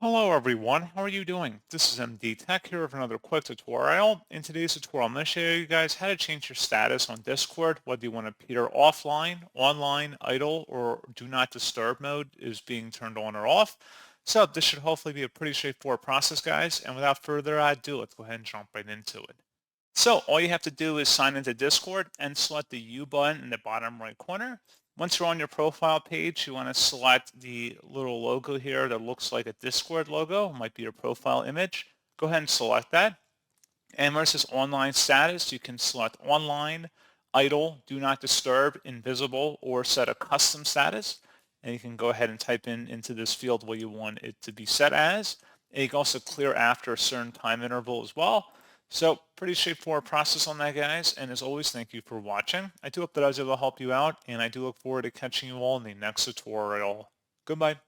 Hello everyone, how are you doing? This is MD Tech here with another quick tutorial. In today's tutorial, I'm going to show you guys how to change your status on Discord, whether you want to appear offline, online, idle, or do not disturb mode is being turned on or off. So this should hopefully be a pretty straightforward process, guys. And without further ado, let's go ahead and jump right into it. So all you have to do is sign into Discord and select the U button in the bottom right corner. Once you're on your profile page, you want to select the little logo here that looks like a Discord logo, it might be your profile image. Go ahead and select that. And where it says online status, you can select online, idle, do not disturb, invisible, or set a custom status. And you can go ahead and type in into this field what you want it to be set as. And you can also clear after a certain time interval as well. So pretty straightforward process on that, guys. And as always, thank you for watching. I do hope that I was able to help you out, and I do look forward to catching you all in the next tutorial. Goodbye.